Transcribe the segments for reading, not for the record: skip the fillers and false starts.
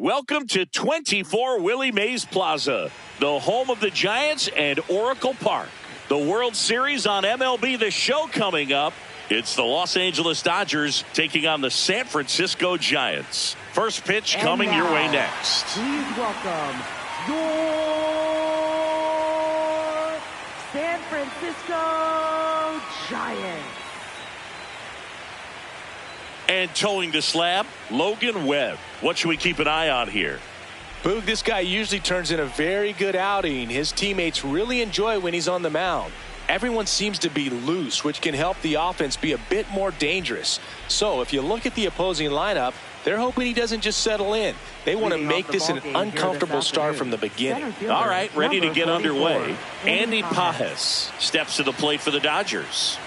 Welcome to 24 Willie Mays Plaza, the home of the Giants and Oracle Park. The World Series on MLB The Show coming up. It's the Los Angeles Dodgers taking on the San Francisco Giants. First pitch coming your way next. Please welcome your San Francisco Giants. And towing the slab, Logan Webb. What should we keep an eye on here? Boog, this guy usually turns in a very good outing. His teammates really enjoy when he's on the mound. Everyone seems to be loose, which can help the offense be a bit more dangerous. So if you look at the opposing lineup, they're hoping he doesn't just settle in. They want to make this an uncomfortable start from the beginning. All right, ready to get underway. Andy Pajes steps to the plate for the Dodgers.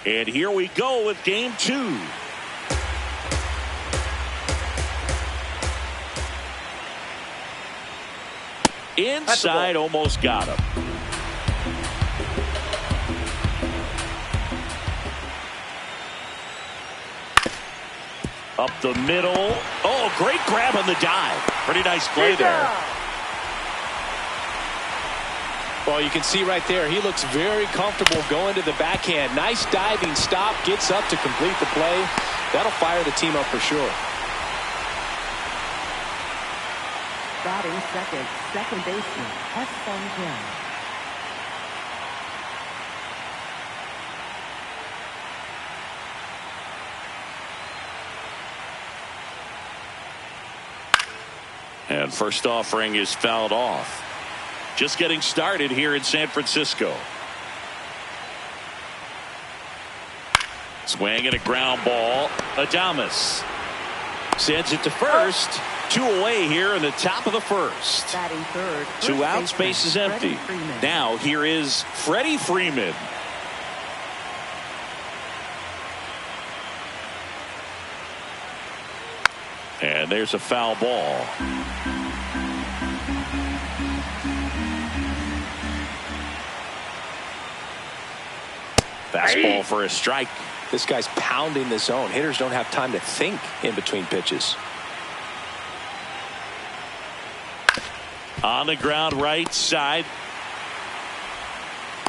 And here we go with game 2. Inside, almost got him. Up the middle. Oh, great grab on the dive. Pretty nice play there. Well, you can see right there, he looks very comfortable going to the backhand. Nice diving stop, gets up to complete the play. That'll fire the team up for sure. Batting second baseman, xCAUTIOUS. And first offering is fouled off. Just getting started here in San Francisco. Swing and a ground ball. Adames sends it to first. 2 away here in the top of the first. Batting third. 2 out, space is empty. Now here is Freddie Freeman. And there's a foul ball. Fastball for a strike. This guy's pounding the zone. Hitters don't have time to think in between pitches. On the ground right side.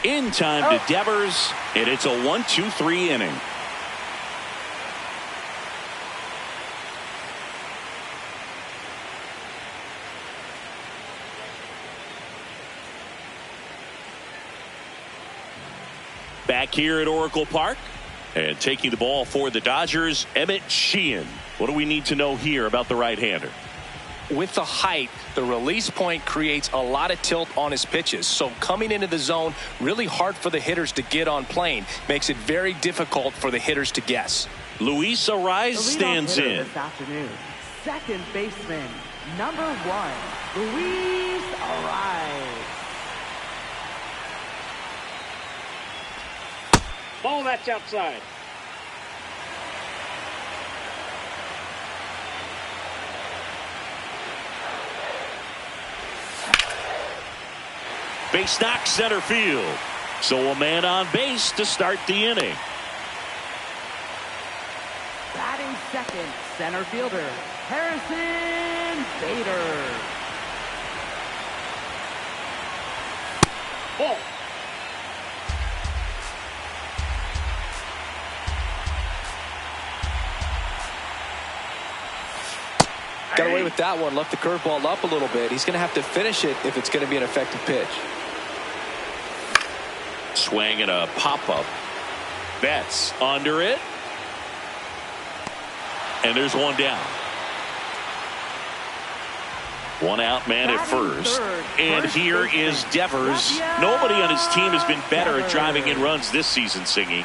In time to Devers. And it's a 1-2-3 inning. Back here at Oracle Park. And taking the ball for the Dodgers, Emmett Sheehan. What do we need to know here about the right-hander? With the height, the release point creates a lot of tilt on his pitches. So coming into the zone, really hard for the hitters to get on plane. Makes it very difficult for the hitters to guess. Luis Arraez stands in. This afternoon, second baseman, number 1, Luis Arraez. Ball, that's outside. Base knock center field. So a man on base to start the inning. Batting second, center fielder, Harrison Bader. Ball. Got away with that one. Left the curveball up a little bit. He's going to have to finish it if it's going to be an effective pitch. Swing and a pop-up. Betts under it. And there's one down. 1 out, man at first. And here is Devers. Nobody on his team has been better at driving in runs this season, Singy.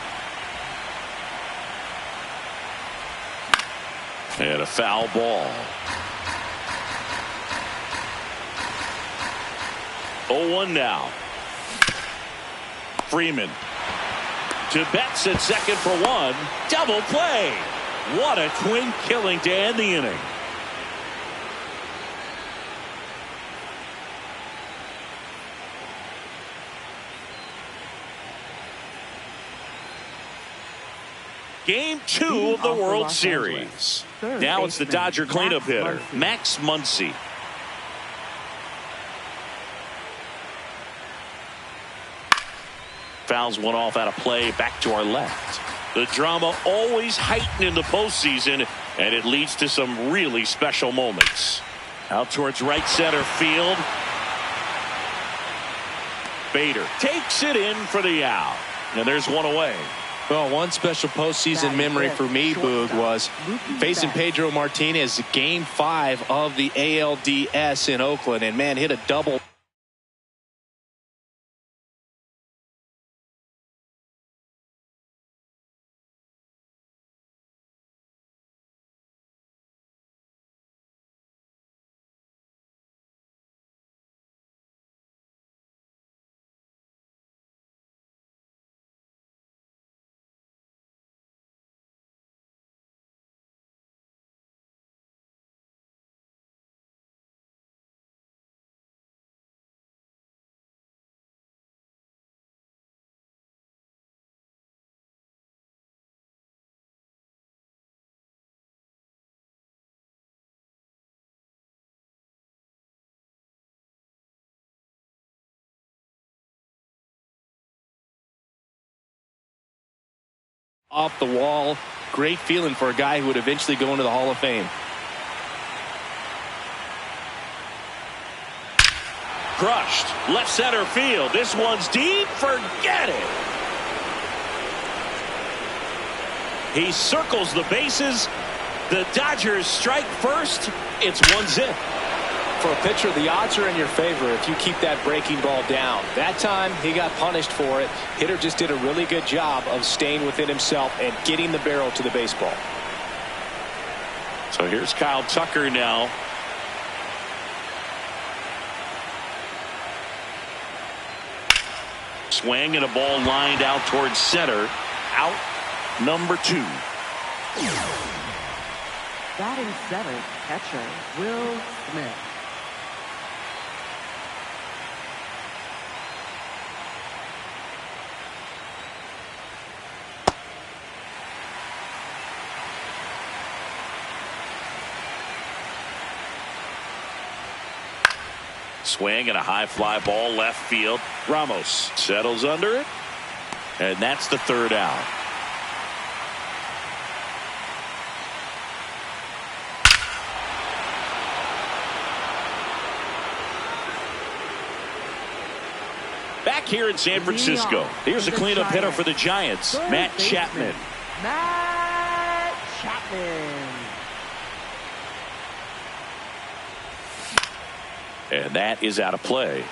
And a foul ball. 0-1 now. Freeman to Betts at second for 1. Double play. What a twin killing to end the inning. Game 2 of the World Series. Now it's the Dodger cleanup hitter, Max Muncy. Fouls one off out of play, back to our left. The drama always heightened in the postseason, and it leads to some really special moments. Out towards right center field. Bader takes it in for the out. And there's one away. Well, one special postseason memory for me, Boog, was facing Pedro Martinez, Game 5 of the ALDS in Oakland, and man, hit a double. Off the wall. Great feeling for a guy who would eventually go into the Hall of Fame. Crushed. Left center field. This one's deep. Forget it. He circles the bases. The Dodgers strike first. It's 1-0. For a pitcher, the odds are in your favor if you keep that breaking ball down. That time, he got punished for it. Hitter just did a really good job of staying within himself and getting the barrel to the baseball. So here's Kyle Tucker now. Swing and a ball lined out towards center. Out number 2. Batting 7th, catcher Will Smith. Swing and a high fly ball left field. Ramos settles under it. And that's the 3rd out. Back here in San Francisco, here's a cleanup hitter for the Giants, Matt Chapman. Matt Chapman. And that is out of play.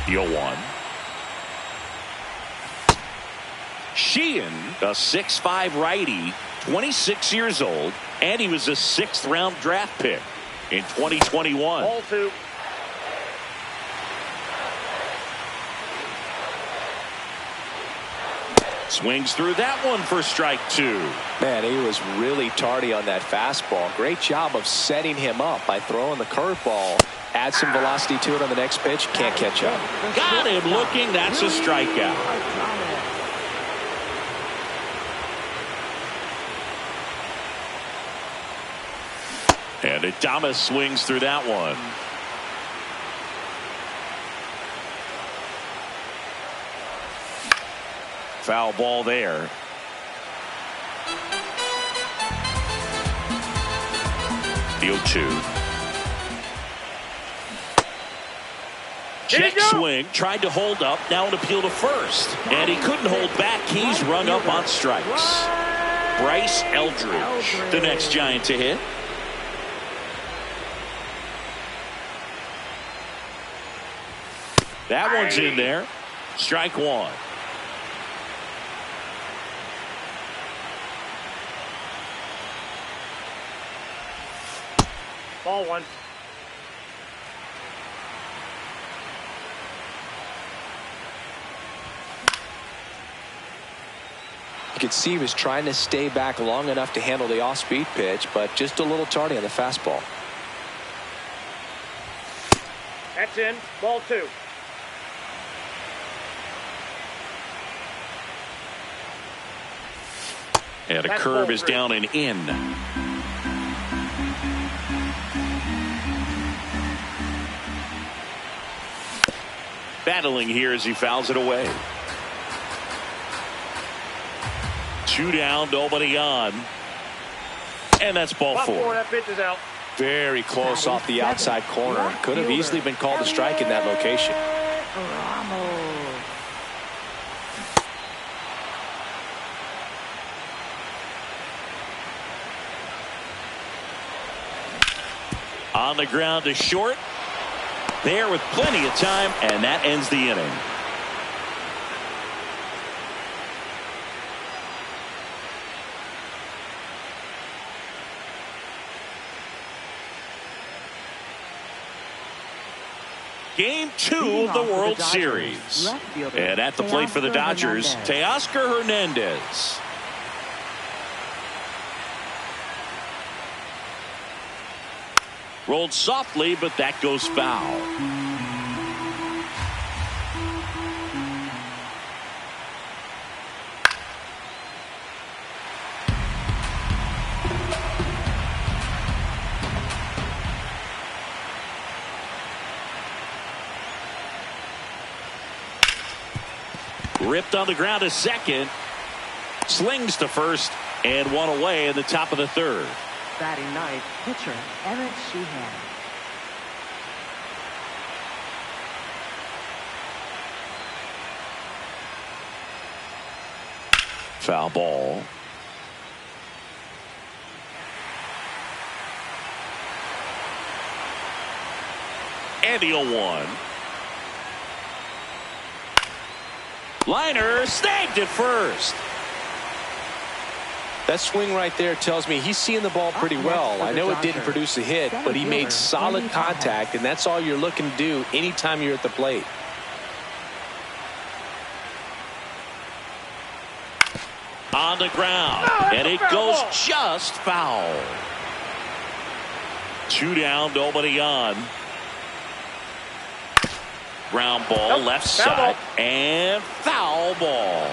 The 0-1. Sheehan, a 6'5" righty, 26 years old, and he was a 6th round draft pick in 2021. Ball 2. Swings through that one for strike 2. Man, he was really tardy on that fastball. Great job of setting him up by throwing the curveball. Add some velocity to it on the next pitch. Can't catch up. Got him looking. That's a strikeout. And Adames swings through that one. Foul ball there. The 0-2. Check swing. Tried to hold up. Now an appeal to first. And he couldn't hold back. He's rung up on strikes. Bryce Eldridge, the next Giant to hit. That one's in there. Strike 1. Ball 1. You could see he was trying to stay back long enough to handle the off-speed pitch, but just a little tardy on the fastball. That's in. Ball 2. And a That's curve ball is three. down and in. Battling here as he fouls it away. 2 down, nobody on. And that's ball Ball 4. 4. That pitch is out. Very close off the outside corner. Could have easily been called a strike in that location. Ramos. On the ground to short. There with plenty of time, and that ends the inning. Game 2 of the World Series. And at the plate for the Dodgers, Teoscar Hernandez. Rolled softly, but that goes foul. Ripped on the ground to second. Slings to first and one away in the top of the third. Batting ninth, pitcher Eric Sheehan. Foul ball. And the 0-1. Liner snagged at first. That swing right there tells me he's seeing the ball pretty well. I know it didn't produce a hit, but he made solid contact, and that's all you're looking to do anytime you're at the plate. On the ground, and it goes just foul. 2 down, nobody on. Ground ball, left side, and foul ball.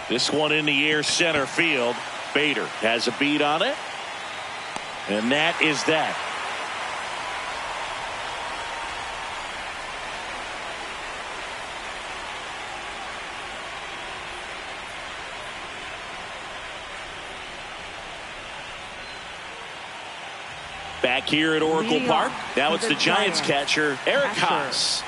This one in the air, center field. Bader has a beat on it. And that is that. Back here at Oracle Park. Now it's the Giants catcher, Eric Haas.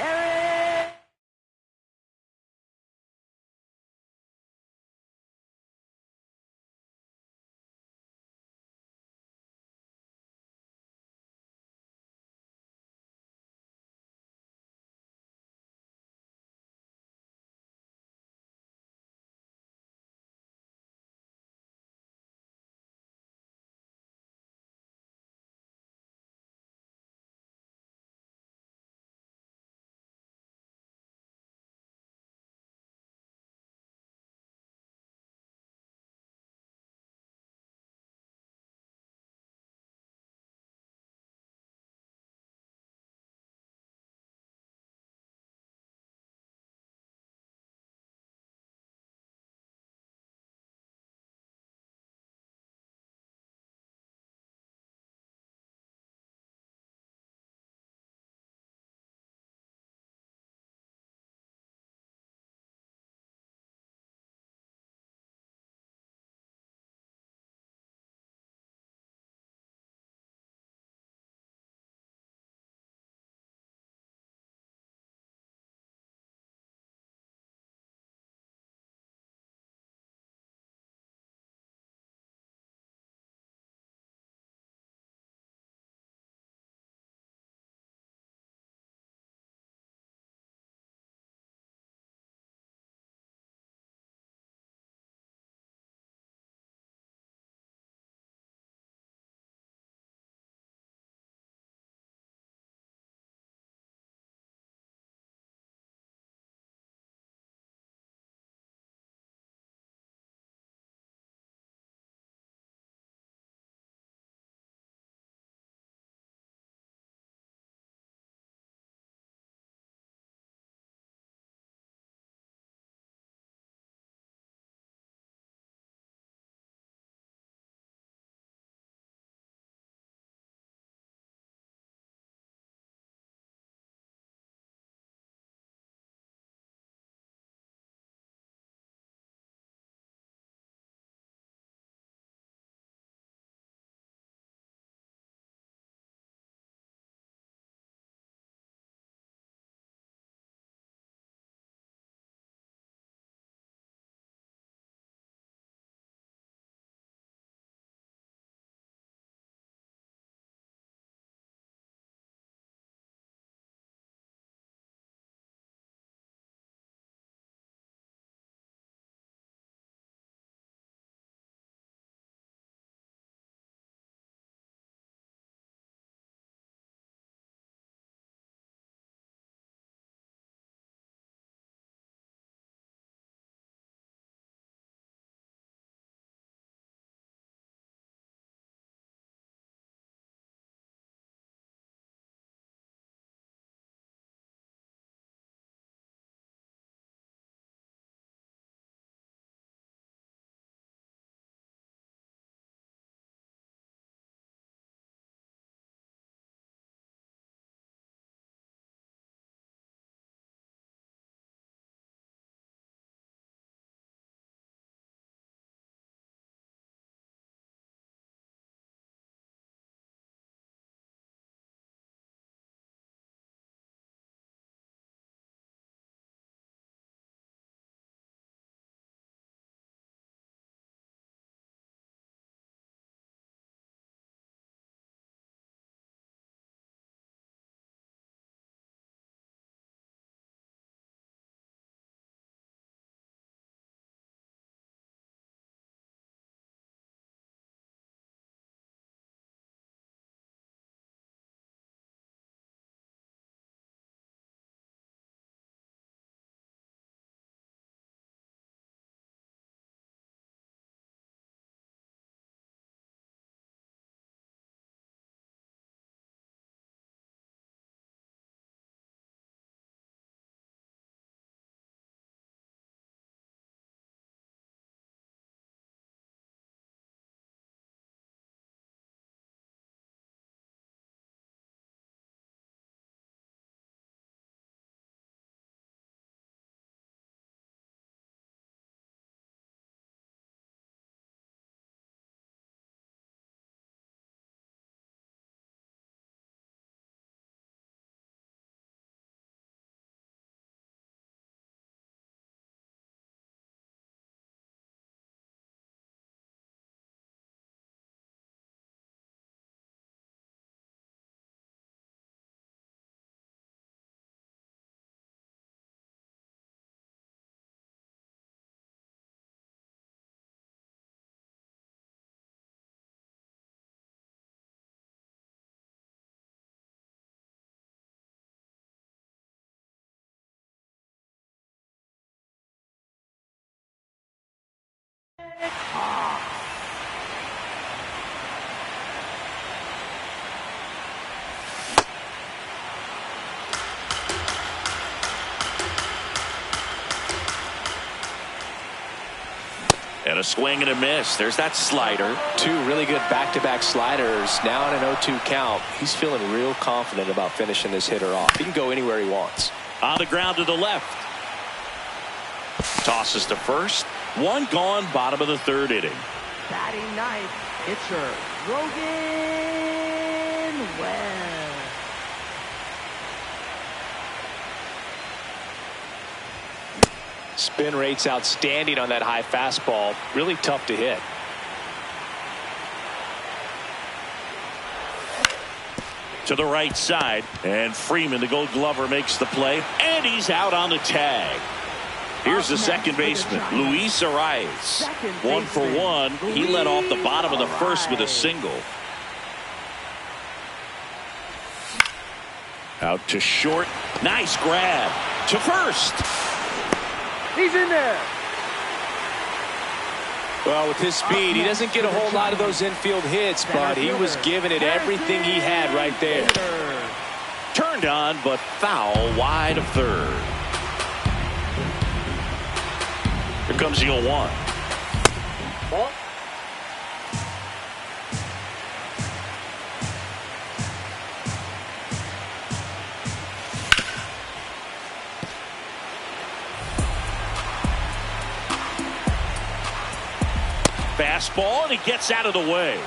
And a swing and a miss. There's that slider. Two really good back-to-back sliders. Now on an 0-2 count. He's feeling real confident about finishing this hitter off. He can go anywhere he wants. On the ground to the left. Tosses to first. One gone, bottom of the third inning. Batting ninth, pitcher, Rogan Webb. Spin rate's outstanding on that high fastball. Really tough to hit. To the right side. And Freeman, the Gold Glover, makes the play. And he's out on the tag. Here's the second baseman, Luis Arias. 1 for 1. He led off the bottom of the first with a single. Out to short. Nice grab. To first. He's in there. Well, with his speed, he doesn't get a whole lot of those infield hits, but he was giving it everything he had right there. Turned on, but foul wide of third. Here comes the 0-1. Ball. Fastball, and he gets out of the way.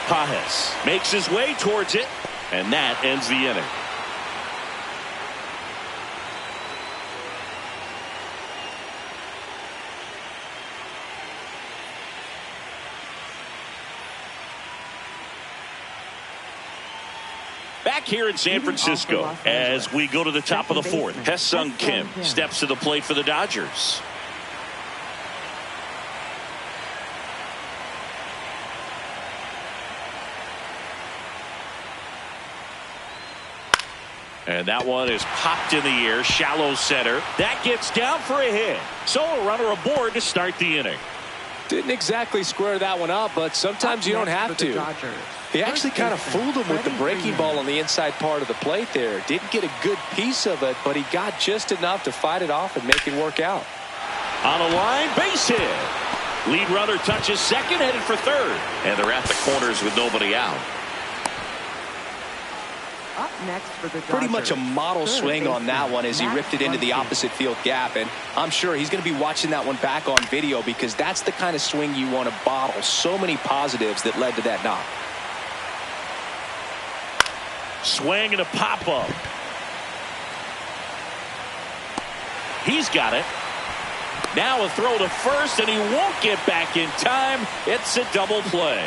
Pajes makes his way towards it, and that ends the inning. Back here in San Francisco as we go to the top of the fourth. Hesung Kim steps to the plate for the Dodgers. And that one is popped in the air, shallow center. That gets down for a hit. So a runner aboard to start the inning. Didn't exactly square that one up, but sometimes you don't have to. He actually kind of fooled him with the breaking ball on the inside part of the plate there. Didn't get a good piece of it, but he got just enough to fight it off and make it work out. On a line, base hit. Lead runner touches second, headed for third. And they're at the corners with nobody out. Up next for the Dodgers, Pretty much a model swing on that one as he ripped it into the opposite field gap, and I'm sure he's going to be watching that one back on video because that's the kind of swing you want to bottle. So many positives that led to that knock. Swing and a pop-up. He's got it. Now a throw to first, and he won't get back in time. It's a double play.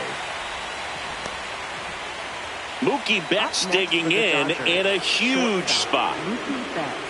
Mookie Betts digging in a huge spot. Mookie Betts.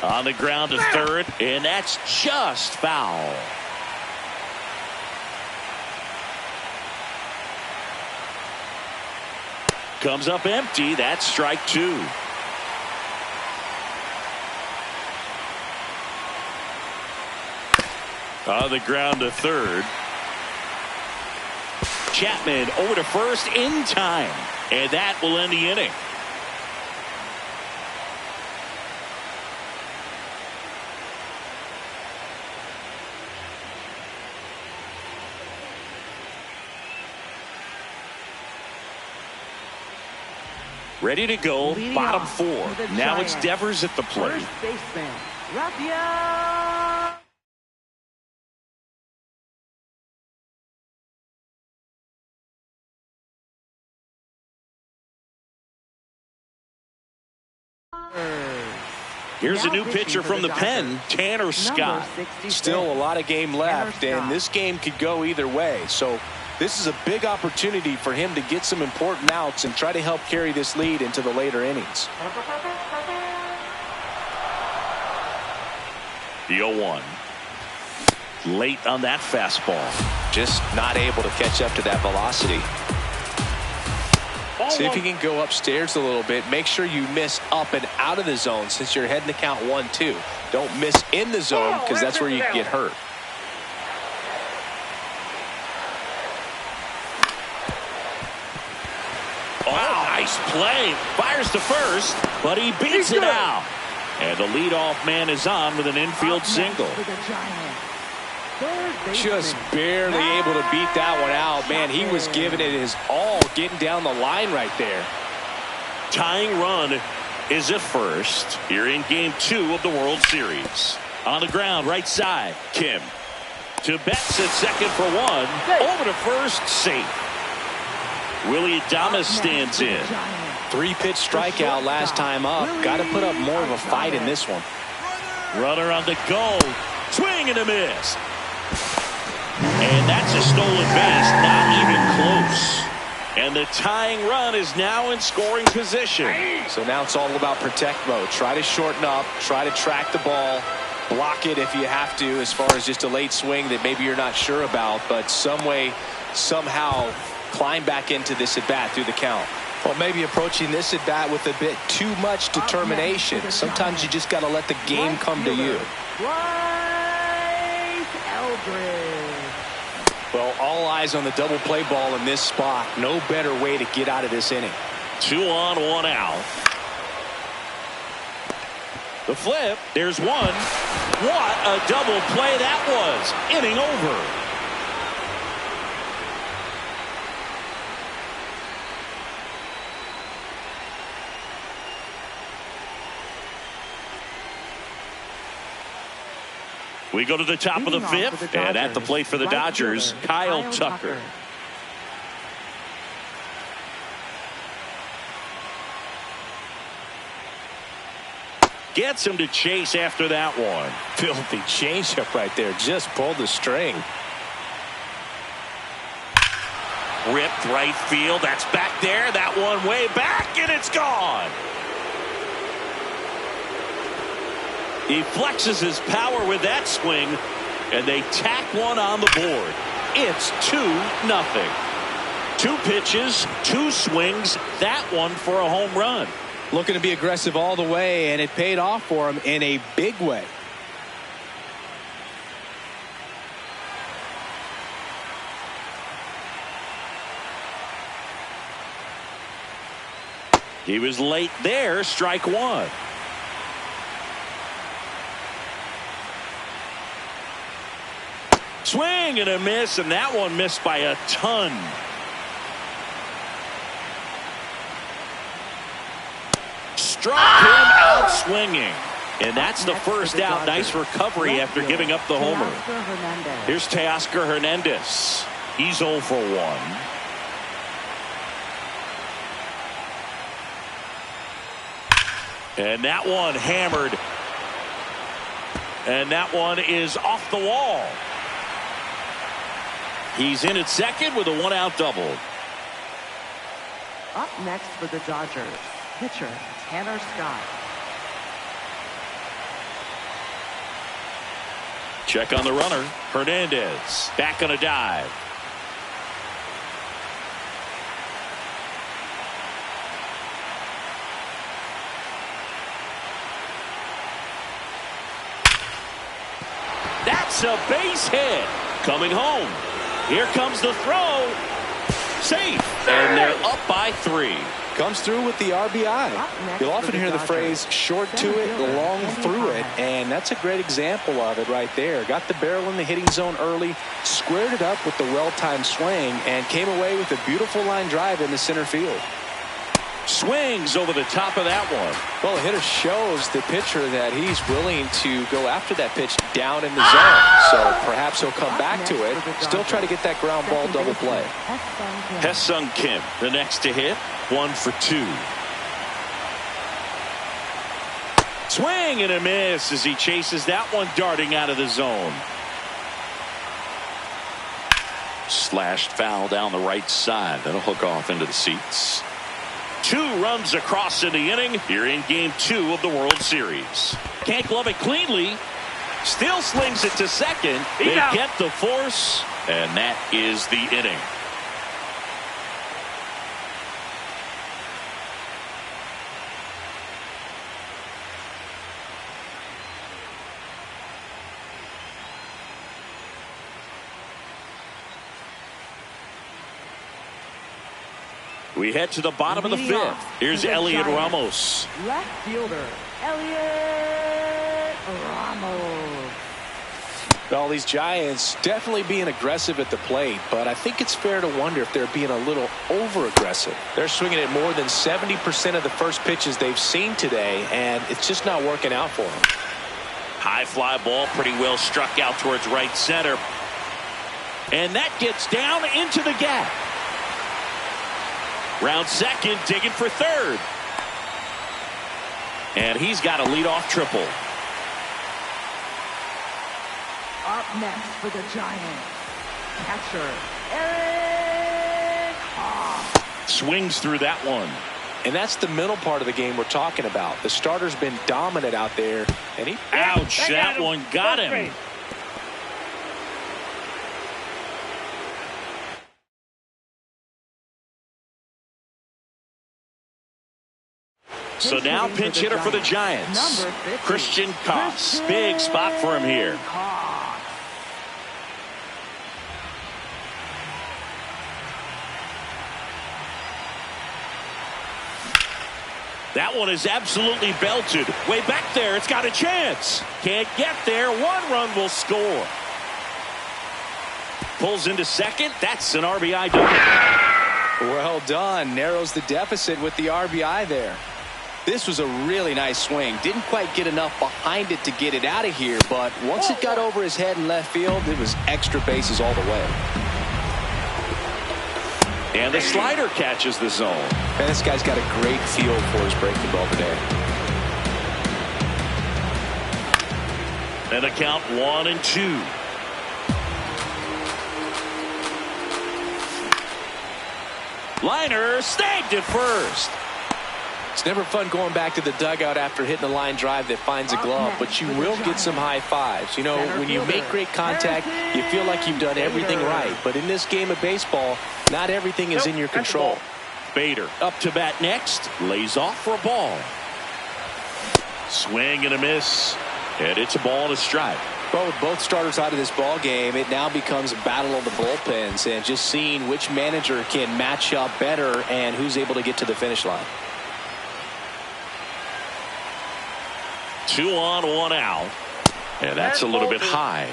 On the ground to third, and that's just foul. Comes up empty. That's strike two. On the ground to third. Chapman over to first in time, and that will end the inning. Ready to go, Leading bottom off four. for the Now Giants, it's Devers at the plate. first baseman, Raphael. Here's a Now new pitching pitcher for from the the pen, Dodgers, Tanner Scott. 66, Still a lot of game left, Tanner and Scott. this game could go either way. So this is a big opportunity for him to get some important outs and try to help carry this lead into the later innings. The 0-1. Late on that fastball. Just not able to catch up to that velocity. See if you can go upstairs a little bit. Make sure you miss up and out of the zone since you're heading to count 1-2. Don't miss in the zone because that's where you can get hurt. Oh, nice play. Fires to first, but he beats it out. And the leadoff man is on with an infield single. For the Giants, third Just baseman, barely able to beat that one out. Man, he was giving it his all, getting down the line right there. Tying run is at first here in game 2 of the World Series. On the ground, right side, Kim. To Betts at second for one. Over to first, safe. Willie Adames stands in. 3-pitch strikeout last time up. Got to put up more of a fight in this one. Runner on the go. Swing and a miss. And that's a stolen base, not even close. And the tying run is now in scoring position. So now it's all about protect mode. Try to shorten up, try to track the ball, block it if you have to, as far as just a late swing that maybe you're not sure about, but some way, somehow climb back into this at bat through the count. Well, maybe approaching this at bat with a bit too much determination. Sometimes you just got to let the game come to you. Well, all eyes on the double play ball in this spot. No better way to get out of this inning. 2 on, 1 out. The flip. There's one. What a double play that was. Inning over. We go to the top of the 5th, and at the plate for the Dodgers, Kyle Tucker. Gets him to chase after that one. Filthy changeup right there. Just pulled the string. Ripped right field. That's back there. That one way back, and it's gone. He flexes his power with that swing, and they tack one on the board. It's 2-0. 2 pitches, 2 swings. That one for a home run. Looking to be aggressive all the way, and it paid off for him in a big way. He was late there. Strike one. Swing and a miss, and that one missed by a ton. Struck him out swinging. And that's the first out. Nice recovery after giving up the homer. Here's Teoscar Hernandez. He's 0 for 1. And that one hammered. And that one is off the wall. He's in at second with a 1-out double. Up next for the Dodgers, pitcher Tanner Scott. Check on the runner. Hernandez back on a dive. That's a base hit. Coming home. Here comes the throw. Safe. And they're up by 3. Comes through with the RBI. You'll often hear the phrase short to it, long through it, and that's a great example of it right there. Got the barrel in the hitting zone early, squared it up with the well-timed swing, and came away with a beautiful line drive in the center field. Swings over the top of that one. Well, the hitter shows the pitcher that he's willing to go after that pitch down in the zone. So perhaps he'll come back to it, still try to get that ground ball double play. Hesung Kim, the next to hit, 1 for 2. Swing and a miss as he chases that one darting out of the zone. Slashed foul down the right side. That'll hook off into the seats. 2 runs across in the inning here in Game 2 of the World Series. Can't glove it cleanly. Still slings it to second. They get the force, and that is the inning. We head to the bottom of the 5th. Here's Elliot Ramos. Left fielder, Elliot Ramos. Well, these Giants definitely being aggressive at the plate, but I think it's fair to wonder if they're being a little over-aggressive. They're swinging at more than 70% of the first pitches they've seen today, and it's just not working out for them. High fly ball, pretty well struck out towards right center. And that gets down into the gap. Round second, digging for third. And he's got a leadoff triple. Up next for the Giants, catcher Eric Hall. Swings through that one. And that's the middle part of the game we're talking about. The starter's been dominant out there. And he ouch, that one got him. So now pinch hitter for the Giants, Christian Koss. Big spot for him here. That one is absolutely belted. Way back there, it's got a chance. Can't get there. 1 run will score. Pulls into second. That's an RBI double. Well done. Narrows the deficit with the RBI there. This was a really nice swing. Didn't quite get enough behind it to get it out of here, but once it got over his head in left field, it was extra bases all the way. And the slider catches the zone. And this guy's got a great feel for his breaking ball today. And a count 1-2. Liner snagged it first. It's never fun going back to the dugout after hitting a line drive that finds a glove, but you will get some high fives. You know, when you make great contact, you feel like you've done everything right. But in this game of baseball, not everything is in your control. Bader up to bat next. Lays off for a ball. Swing and a miss. And it's a ball and a strike. Well, with both starters out of this ball game, it now becomes a battle of the bullpens and just seeing which manager can match up better and who's able to get to the finish line. 2 on, 1 out. And that's a little bit high.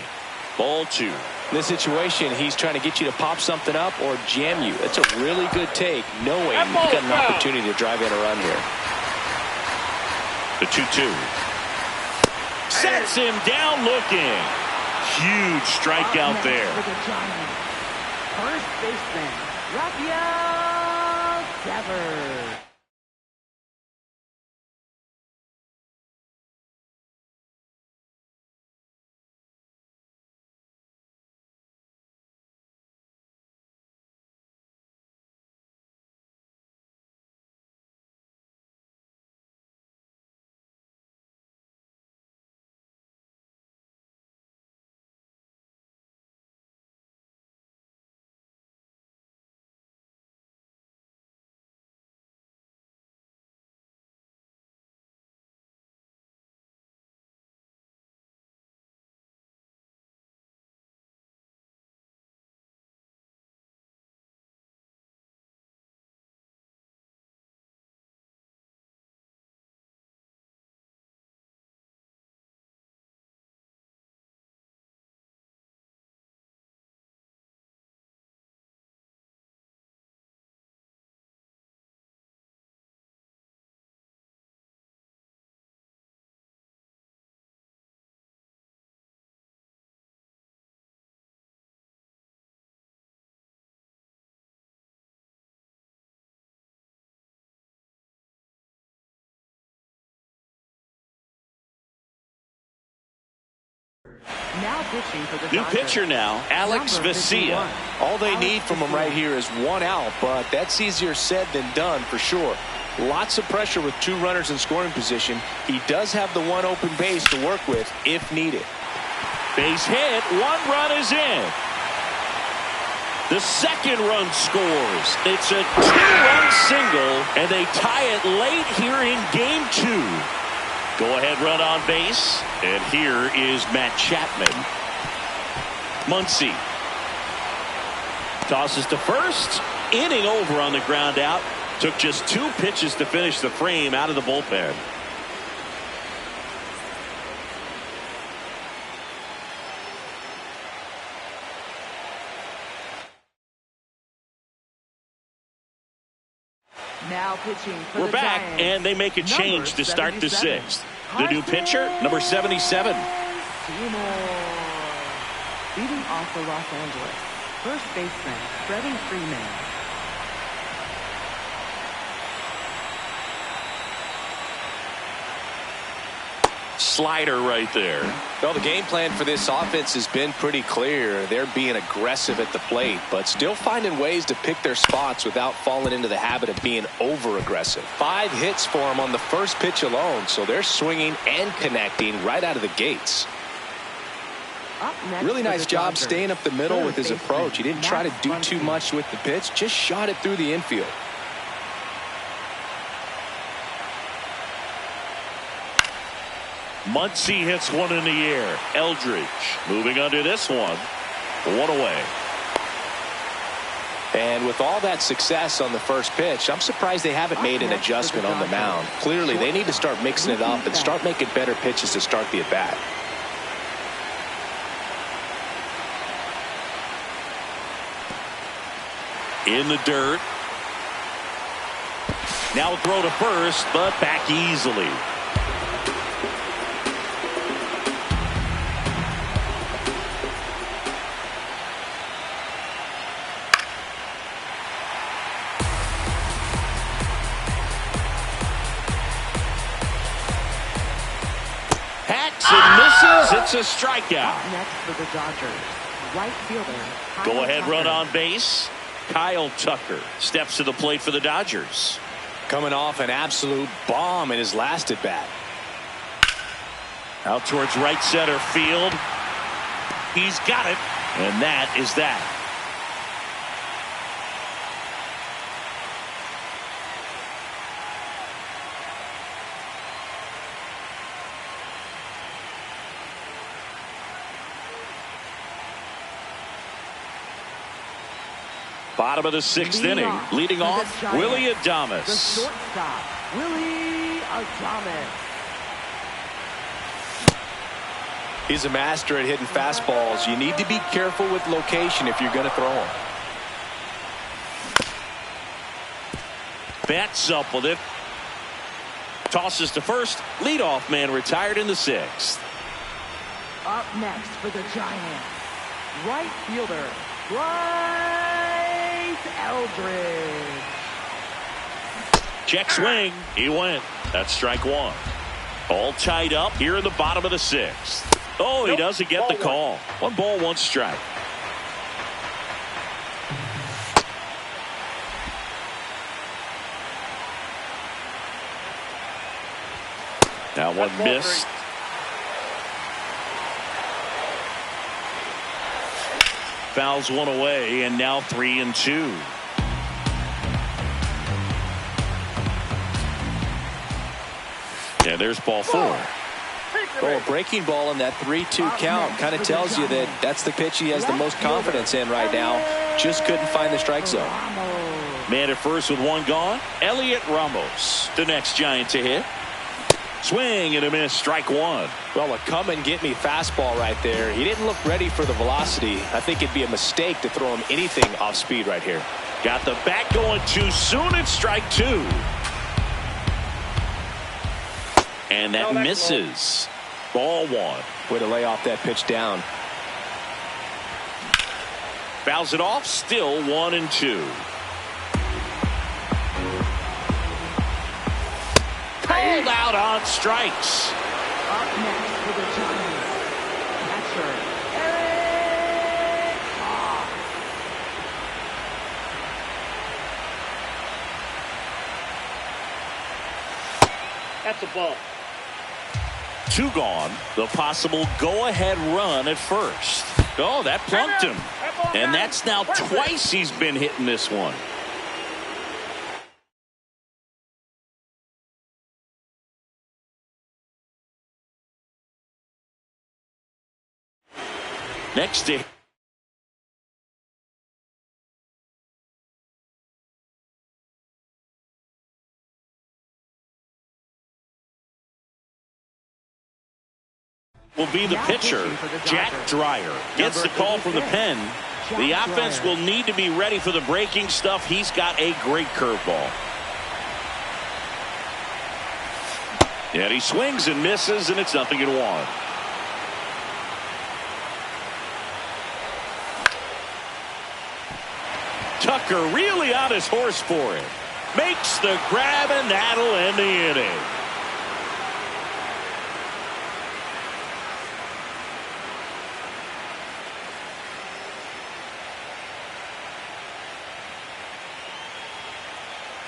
Ball 2. In this situation, he's trying to get you to pop something up or jam you. That's a really good take, knowing you've got an opportunity to drive in a run here. The 2-2. Sets him down looking. Huge strikeout there. First baseman, Rafael Devers. Now pitching for the New Dodgers. pitcher now, Alex Number Vesia. 51. All they Alex need from him Vesia. right here is one out, but that's easier said than done for sure. Lots of pressure with 2 runners in scoring position. He does have the 1 open base to work with if needed. Base hit, 1 run is in. The second run scores. It's a 2-run single, and they tie it late here in game 2. Go ahead run on base, and here is Matt Chapman. Muncy tosses to first. Inning over on the ground out. Took just 2 pitches to finish the frame out of the bullpen. Now pitching for We're the back, Giants. and they make a change Number to start the 77. 6th. The new pitcher, number 77. Seymour. Leading off for Los Angeles, first baseman Freddie Freeman. Slider right there. Well, the game plan for this offense has been pretty clear. They're being aggressive at the plate, but still finding ways to pick their spots without falling into the habit of being over-aggressive. 5 hits for them on the first pitch alone, so they're swinging and connecting right out of the gates. Up next Really for nice the job Dodgers, staying up the middle third with his baseman approach. He didn't try to Matt do too Muncy. much with the pitch, just shot it through the infield. Muncy hits 1 in the air. Eldridge moving under this one. 1 away. And with all that success on the first pitch, I'm surprised they haven't made an adjustment on the mound. Clearly, they need to start mixing it up and start making better pitches to start the at-bat. In the dirt. Now a throw to first, but back easily. Hacks and misses. It's a strikeout. Up next for the Dodgers, right fielder. Go Kyle ahead, run Tucker. on base. Kyle Tucker steps to the plate for the Dodgers. Coming off an absolute bomb in his last at-bat. Out towards right center field. He's got it, and that is that. Bottom of the 6th inning. Leading for the off, Giants, Willie the Adames. shortstop, Willie Adames. He's a master at hitting fastballs. You need to be careful with location if you're going to throw them. Bats up with it. Tosses to first. Leadoff man retired in the 6th. Up next for the Giants, right fielder, Bryce Eldridge. Check swing. He went. That's strike 1. All tied up here in the bottom of the 6th. Oh, he doesn't get the call. 1 ball, 1 strike. Now 1 missed. Fouls 1 away, and now 3-2. And there's ball 4. Well, a breaking ball in that 3-2 count kind of tells you that that's the pitch he has the most confidence in right now. Just couldn't find the strike zone. Man at first with 1 gone. Elliot Ramos, the next Giant to hit. Swing and a miss, strike 1. Well, a come-and-get-me fastball right there. He didn't look ready for the velocity. I think it'd be a mistake to throw him anything off speed right here. Got the bat going too soon. It's strike 2. And that misses. Ball 1. Way to lay off that pitch down. Fouls it off. Still 1-2. Called out on strikes. Up next for the Giants, pitcher, Eric. That's a ball. 2 gone. The possible go-ahead run at first. Oh, that plunked him. And that's now twice he's been hitting this one. Next to will be the pitcher, Jack Dreyer. Gets the call from the pen. The offense will need to be ready for the breaking stuff. He's got a great curveball. And he swings and misses, and it's 0-1. Tucker really on his horse for it. Makes the grab, and that'll end the inning.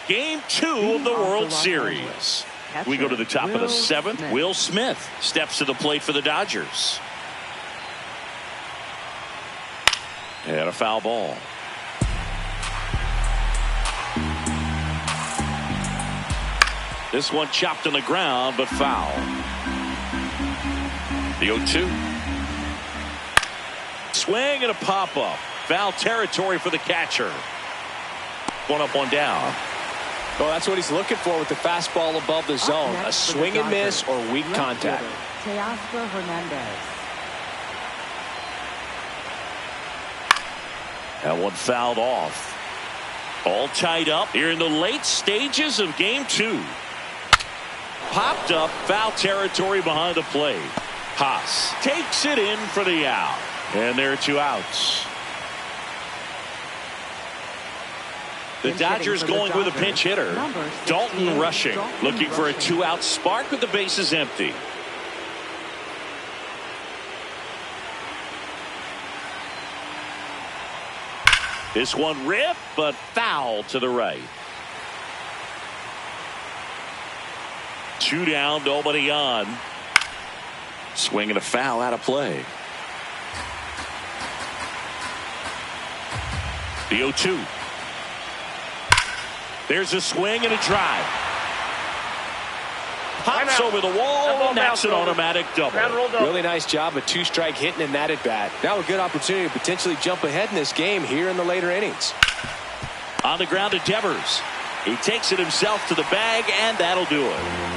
Game 2 of the World Series. We go to the top of the 7th. Will Smith steps to the plate for the Dodgers. And a foul ball. This one chopped on the ground, but foul. The 0-2. Swing and a pop-up. Foul territory for the catcher. 1 up, 1 down. Well, that's what he's looking for with the fastball above the zone. A swing and miss or weak contact. Teoscar Hernandez. That one fouled off. All tied up here in the late stages of game 2. Popped up, foul territory behind the plate. Haas takes it in for the out. And there are 2 outs. The Dodgers going with a pinch hitter. Dalton rushing, looking for a 2-out spark with the bases empty. This one ripped, but foul to the right. 2 down, nobody on. Swinging a foul out of play. The 0-2. There's a swing and a drive. Pops over the wall, and that's an automatic double. Really nice job of 2-strike hitting in that at bat. Now a good opportunity to potentially jump ahead in this game here in the later innings. On the ground to Devers. He takes it himself to the bag, and that'll do it.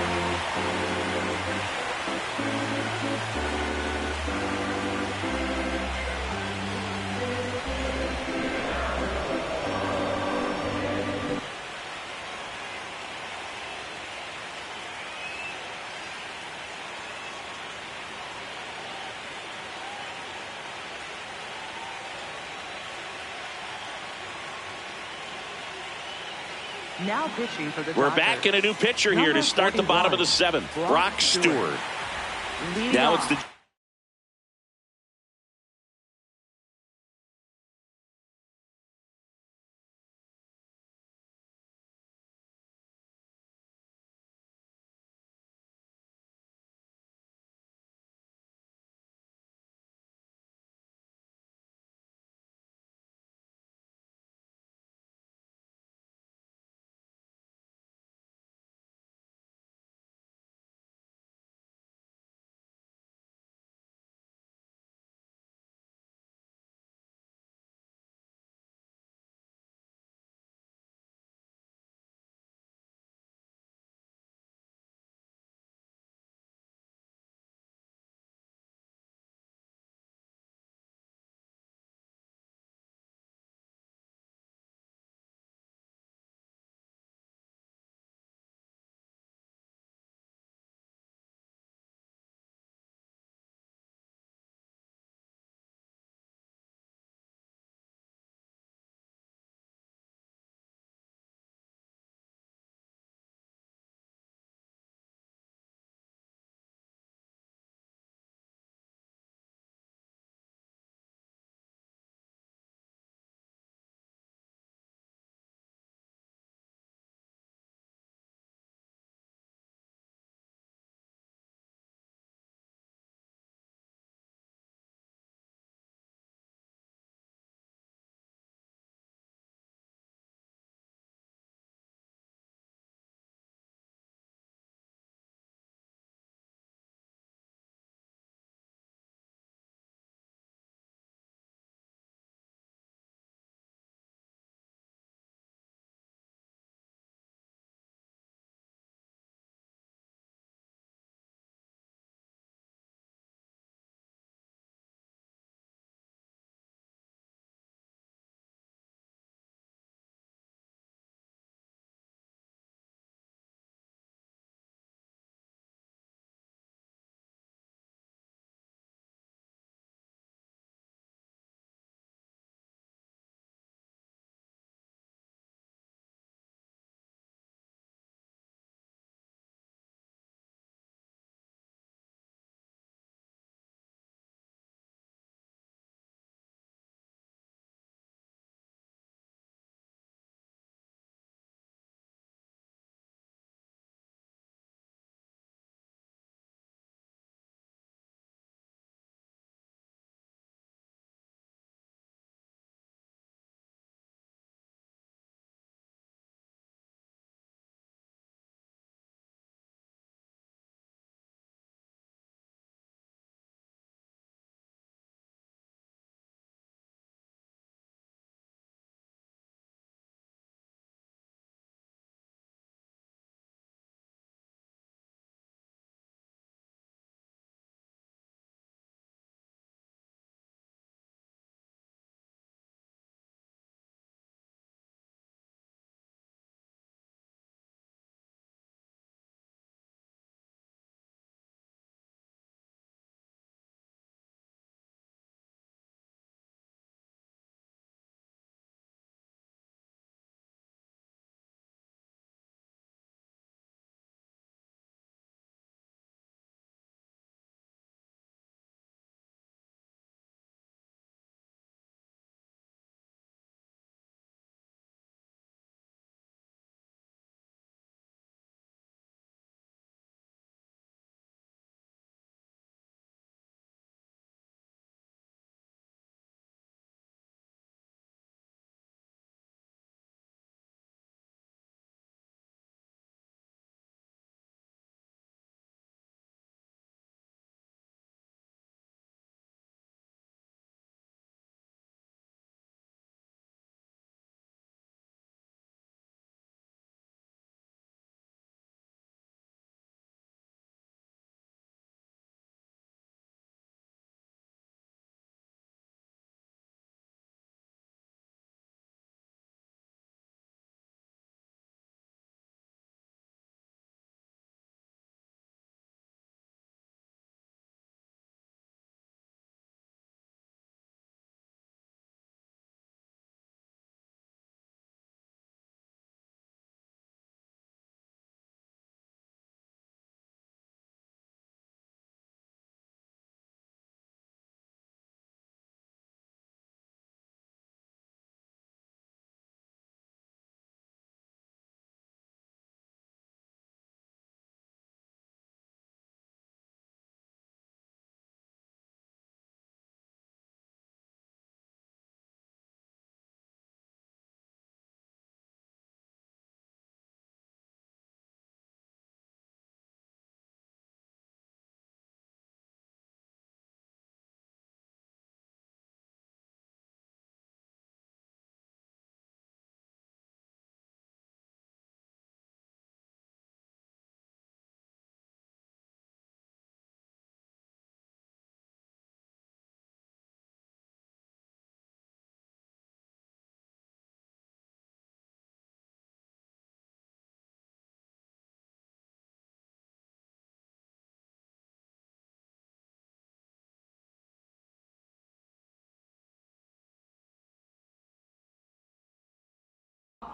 Now pitching for the We're Dodgers. back in a new pitcher here to start the bottom of the 7th. Brock Stewart. Now it's the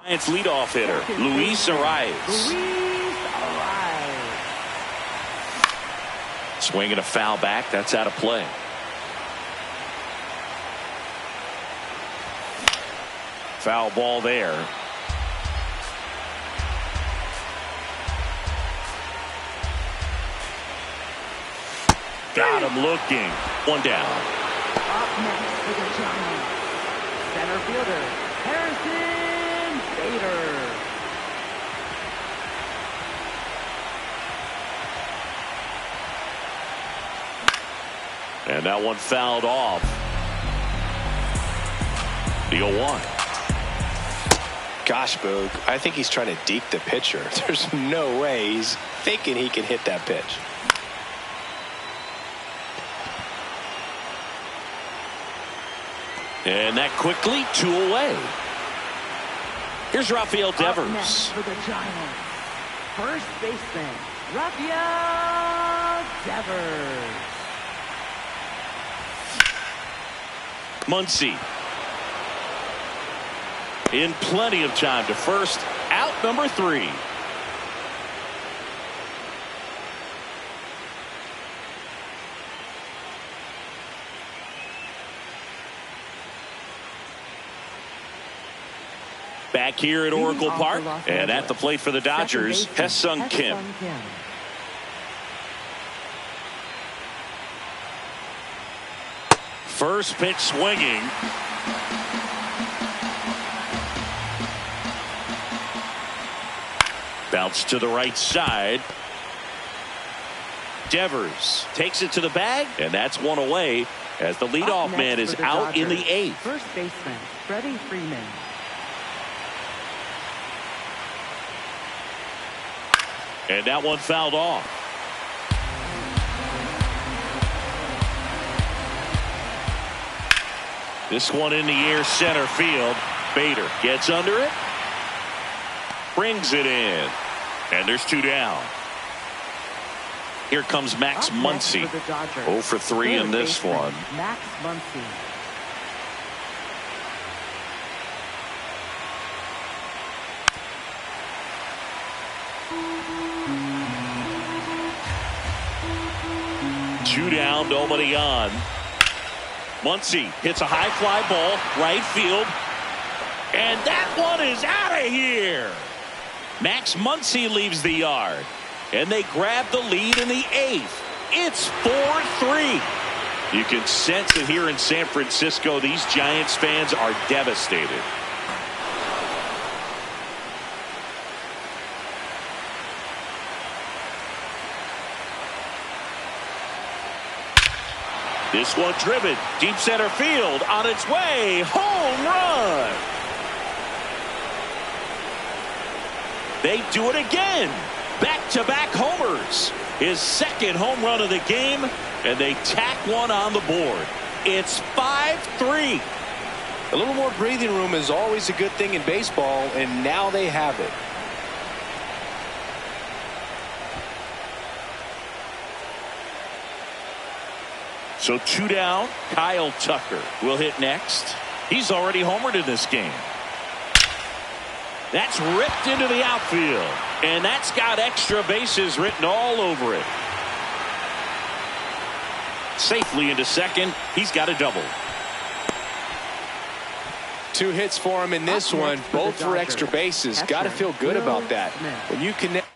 Giants leadoff hitter, Luis Arias. Luis Arias. Swinging a foul back. That's out of play. Foul ball there. Got him looking. One down. Up next for the Giants, center fielder, Harrison Bader. And that one fouled off. The 0-1. Gosh, Boog, I think he's trying to deke the pitcher. There's no way he's thinking he can hit that pitch. And that quickly, 2 away. Here's Rafael Devers. Up next for the Giants, first baseman, Rafael Devers. Muncy. In plenty of time to first, out number 3. Back here at Oracle Park, and at the plate for the Dodgers, Hae-Sung Kim. First pitch swinging. Bounce to the right side. Devers takes it to the bag, and that's one away as the leadoff man is out in the 8th. First baseman, Freddie Freeman. And that one fouled off. This one in the air, center field. Bader gets under it. Brings it in. And there's 2 down. Here comes Max Muncy. 0 for 3 in this one. Max Muncy. Two down, nobody on. Muncy hits a high fly ball, right field. And that one is out of here. Max Muncy leaves the yard. And they grab the lead in the 8th. It's 4-3. You can sense it here in San Francisco. These Giants fans are devastated. This one driven deep center field, on its way, home run. They do it again. Back-to-back homers. His second home run of the game, and they tack one on the board. It's 5-3. A little more breathing room is always a good thing in baseball, and now they have it. So 2 down. Kyle Tucker will hit next. He's already homered in this game. That's ripped into the outfield. And that's got extra bases written all over it. Safely into second. He's got a double. 2 hits for him in this one, both for extra bases. Got to feel good about that. When you connect.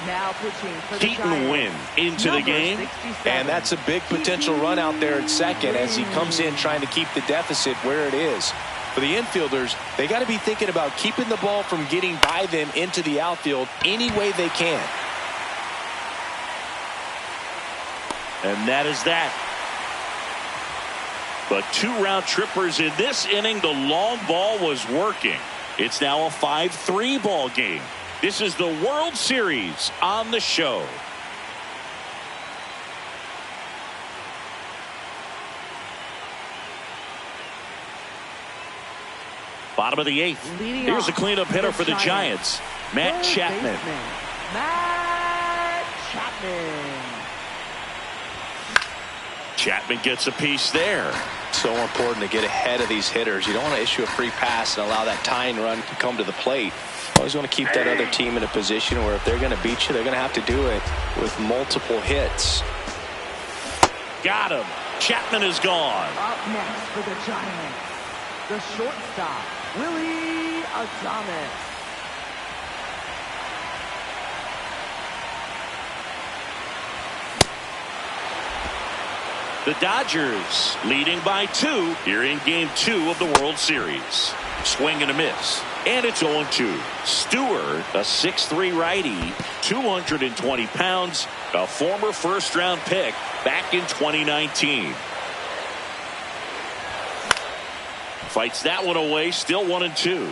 Now pitching for the Keaton Giants, Wynn into the game. 67. And that's a big potential run out there at second as he comes in trying to keep the deficit where it is. For the infielders, they got to be thinking about keeping the ball from getting by them into the outfield any way they can. And that is that. But 2 round trippers in this inning. The long ball was working. It's now a 5-3 ball game. This is the World Series on the show. Bottom of the 8th. Here's a cleanup hitter for the Giants. Matt Chapman. Matt Chapman. Chapman gets a piece there. So important to get ahead of these hitters. You don't want to issue a free pass and allow that tying run to come to the plate. Always want to keep that other team in a position where if they're going to beat you, they're going to have to do it with multiple hits. Got him. Chapman is gone. Up next for the Giants, the shortstop, Willie Adames. The Dodgers leading by 2 here in Game 2 of the World Series. Swing and a miss. And it's 0-2. Stewart, a 6'3" righty, 220 pounds, a former first-round pick back in 2019. Fights that one away, still 1-2.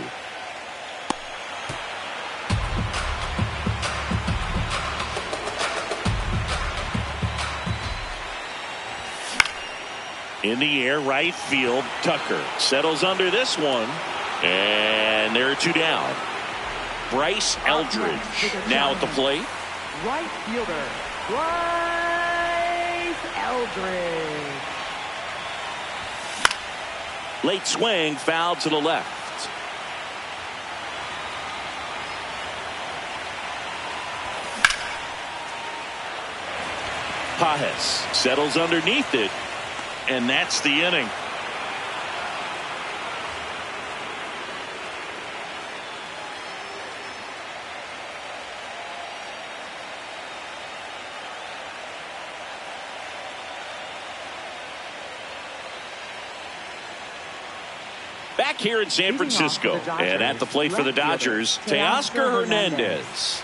In the air, right field, Tucker settles under this one, and there are 2 down. Bryce Eldridge now at the plate. Right fielder, Bryce Eldridge. Late swing, foul to the left. Pajes settles underneath it. And that's the inning. Back here in San Francisco, and at the plate for the Dodgers, Teoscar Hernandez.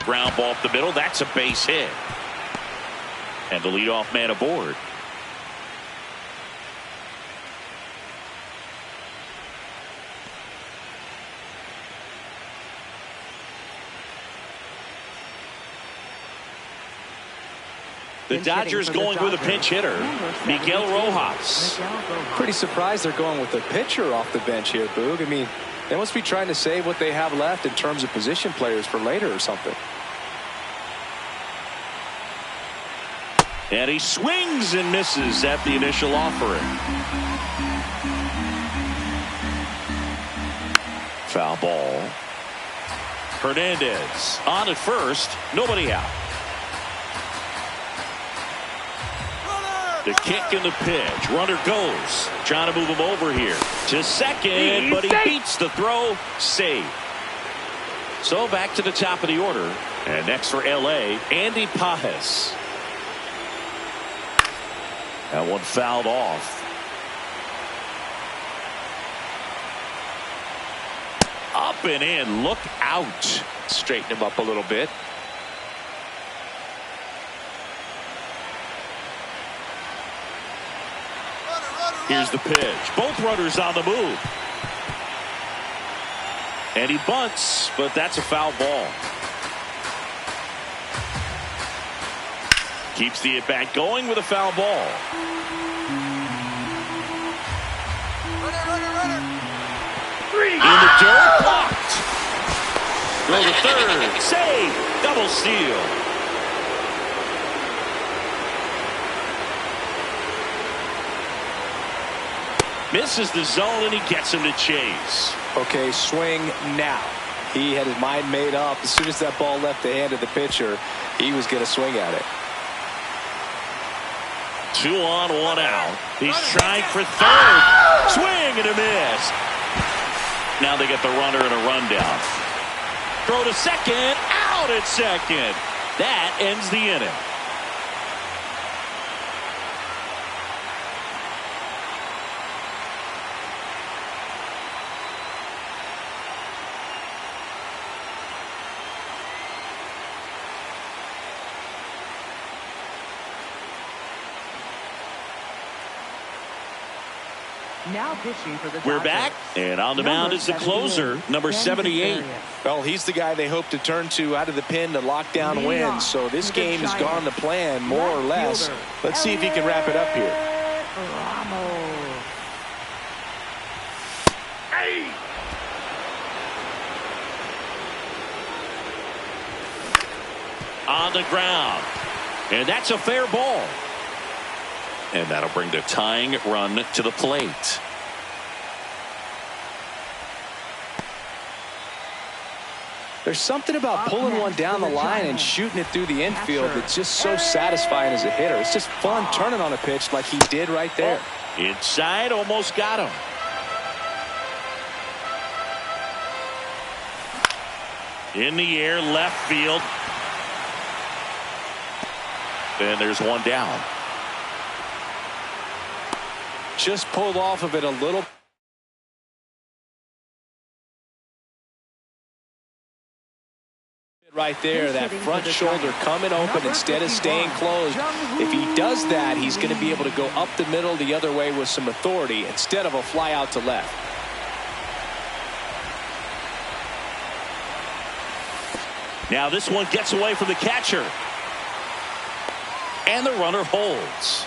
Ground ball up the middle. That's a base hit. And the leadoff man aboard. The Dodgers going with a pinch hitter, Miguel Rojas. Pretty surprised they're going with a pitcher off the bench here, Boog. I mean, they must be trying to save what they have left in terms of position players for later or something. And he swings and misses at the initial offering. Foul ball. Hernandez on at first, nobody out. The kick and the pitch. Runner goes. Trying to move him over here to second, but he beats the throw. Save. So back to the top of the order. And next for L.A., Andy Pajes. That one fouled off. Up and in. Look out. Straighten him up a little bit. Here's the pitch. Both runners on the move. And he bunts, but that's a foul ball. Keeps the at-bat going with a foul ball. In the dirt, blocked. Go to third, save, double steal. Misses the zone and he gets him to chase. Okay, swing now. He had his mind made up. As soon as that ball left the hand of the pitcher, he was going to swing at it. 2 on, 1 out. He's trying for third. Swing and a miss. Now they get the runner and a rundown. Throw to second. Out at second. That ends the inning. Now pitching for the We're Dodgers. back, and on the mound is the closer, number 78. Well, he's the guy they hope to turn to out of the pen to lock down wins. So this game has gone to plan, more or less. Let's see if he can wrap it up here. On the ground, and that's a fair ball. And that'll bring the tying run to the plate. There's something about pulling one down the line and shooting it through the infield that's just so satisfying as a hitter. It's just fun turning on a pitch like he did right there. Inside, almost got him. In the air, left field. And there's one down. Just pulled off of it a little. Right there, that front shoulder coming open instead of staying closed. If he does that, he's going to be able to go up the middle the other way with some authority instead of a fly out to left. Now this one gets away from the catcher. And the runner holds.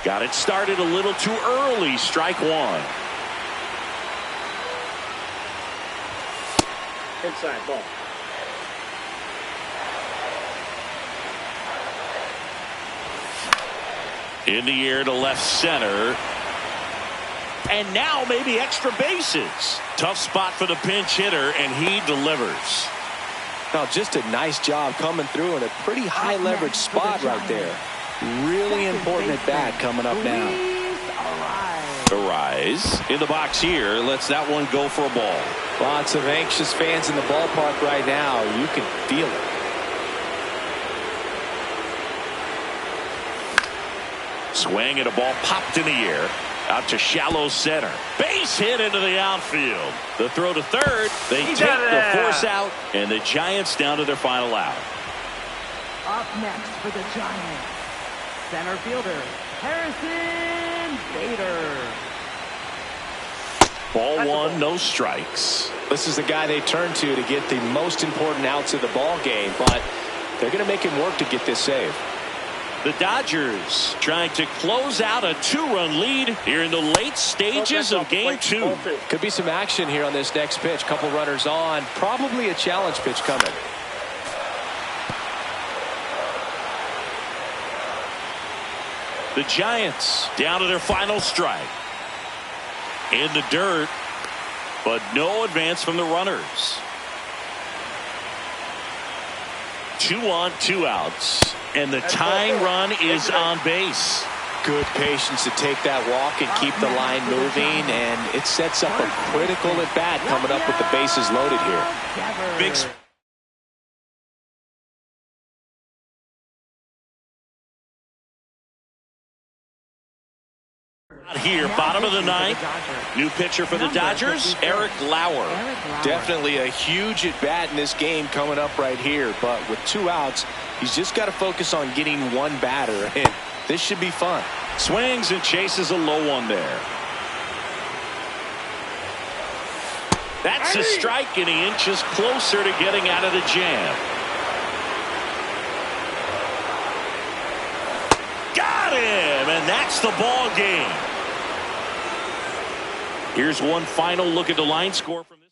Got it started a little too early. Strike one. Inside ball. In the air to left center. And now maybe extra bases. Tough spot for the pinch hitter, and he delivers. Now just a nice job coming through in a pretty high leverage spot right there. Really important at bat coming up now. Arise in the box here. Lets that one go for a ball. Lots of anxious fans in the ballpark right now. You can feel it. Swing and a ball popped in the air. Out to shallow center. Base hit into the outfield. The throw to third. They take the force out, and the Giants down to their final out. Up next for the Giants, center fielder Harrison Bader. Ball one, no strikes. This is the guy they turn to get the most important outs of the ball game, but they're going to make him work to get this save. The Dodgers trying to close out a two-run lead here in the late stages of game two. Could be some action here on this next pitch. Couple runners on. Probably a challenge pitch coming. The Giants down to their final strike. In the dirt, but no advance from the runners. 2 on, 2 outs. And the tying run is on base. Good patience to take that walk and keep the line moving, and it sets up a critical at bat coming up with the bases loaded here. Big here, bottom of the ninth. New pitcher for the Dodgers, Eric Lauer. Definitely a huge at bat in this game coming up right here, but with 2 outs, he's just got to focus on getting one batter, and this should be fun. Swings and chases a low one there. That's a strike, and he inches closer to getting out of the jam. Got him, and that's the ball game. Here's one final look at the line score from this.